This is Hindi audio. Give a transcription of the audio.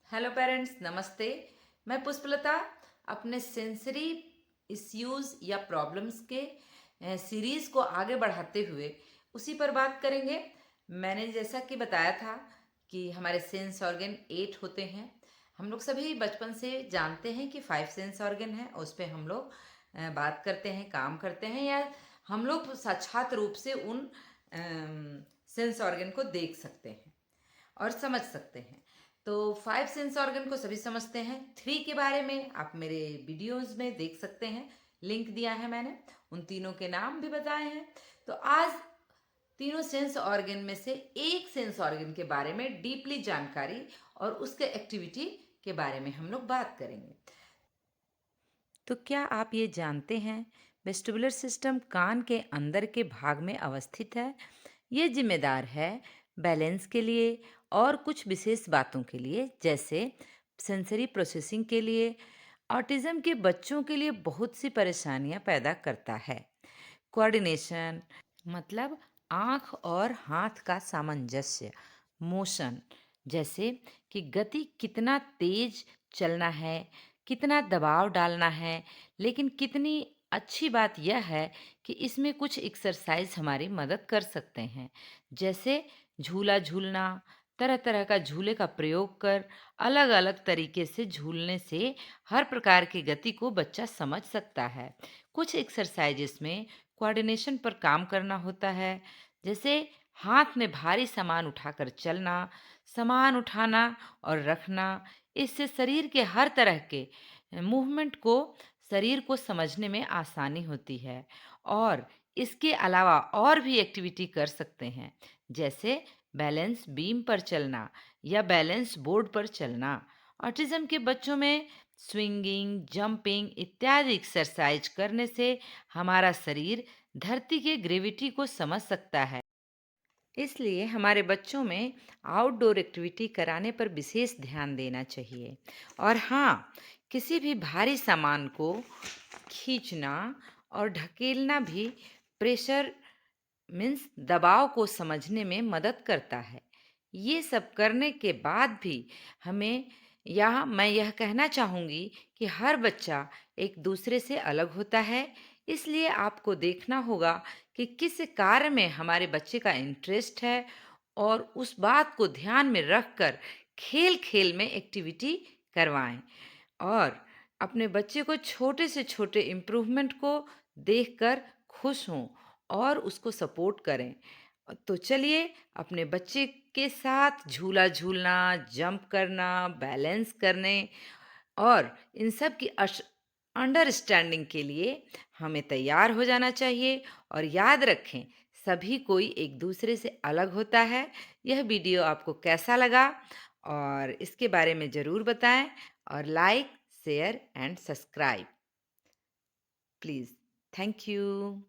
हेलो पेरेंट्स, नमस्ते। मैं पुष्पलता अपने सेंसरी इश्यूज या प्रॉब्लम्स के सीरीज़ को आगे बढ़ाते हुए उसी पर बात करेंगे। मैंने जैसा कि बताया था कि हमारे सेंस ऑर्गन 8 होते हैं। हम लोग सभी बचपन से जानते हैं कि 5 सेंस ऑर्गन है, उस पे हम लोग बात करते हैं, काम करते हैं, या हम लोग साक्षात रूप से उन सेंस ऑर्गन को देख सकते हैं और समझ सकते हैं। तो 5 सेंस ऑर्गन को सभी समझते हैं। 3 के बारे में आप मेरे वीडियोस में देख सकते हैं, लिंक दिया है मैंने, उन तीनों के नाम भी बताए हैं। तो आज तीनों सेंस ऑर्गन में से एक सेंस ऑर्गन के बारे में डीपली जानकारी और उसके एक्टिविटी के बारे में हम लोग बात करेंगे। तो क्या आप ये जानते हैं, वेस्टिबुलर सिस्टम कान के अंदर के भाग में अवस्थित है। ये जिम्मेदार है बैलेंस के लिए और कुछ विशेष बातों के लिए, जैसे सेंसरी प्रोसेसिंग के लिए। ऑटिज्म के बच्चों के लिए बहुत सी परेशानियां पैदा करता है। कोऑर्डिनेशन मतलब आँख और हाथ का सामंजस्य, मोशन जैसे कि गति, कितना तेज चलना है, कितना दबाव डालना है। लेकिन कितनी अच्छी बात यह है कि इसमें कुछ एक्सरसाइज हमारी मदद कर सकते हैं, जैसे झूला झूलना। तरह तरह का झूले का प्रयोग कर अलग अलग तरीके से झूलने से हर प्रकार की गति को बच्चा समझ सकता है। कुछ एक्सरसाइजेस में कोऑर्डिनेशन पर काम करना होता है, जैसे हाथ में भारी सामान उठाकर चलना, सामान उठाना और रखना। इससे शरीर के हर तरह के मूवमेंट को शरीर को समझने में आसानी होती है। और इसके अलावा और भी एक्टिविटी कर सकते हैं, जैसे बैलेंस बीम पर चलना या बैलेंस बोर्ड पर चलना। ऑटिज्म के बच्चों में स्विंगिंग, जंपिंग इत्यादि एक्सरसाइज करने से हमारा शरीर धरती के ग्रेविटी को समझ सकता है। इसलिए हमारे बच्चों में आउटडोर एक्टिविटी कराने पर विशेष ध्यान देना चाहिए। और हाँ, किसी भी भारी सामान को खींचना और ढकेलना भी प्रेशर मीन्स दबाव को समझने में मदद करता है। ये सब करने के बाद भी हमें यहाँ मैं यह कहना चाहूँगी कि हर बच्चा एक दूसरे से अलग होता है। इसलिए आपको देखना होगा कि किस कार्य में हमारे बच्चे का इंटरेस्ट है, और उस बात को ध्यान में रखकर खेल खेल में एक्टिविटी करवाएं। और अपने बच्चे को छोटे से छोटे इम्प्रूवमेंट को देखकर खुश हों और उसको सपोर्ट करें। तो चलिए, अपने बच्चे के साथ झूला झूलना, जंप करना, बैलेंस करने और इन सब की अंडरस्टैंडिंग के लिए हमें तैयार हो जाना चाहिए। और याद रखें, सभी कोई एक दूसरे से अलग होता है। यह वीडियो आपको कैसा लगा और इसके बारे में ज़रूर बताएं, और like, share and subscribe please. Thank you.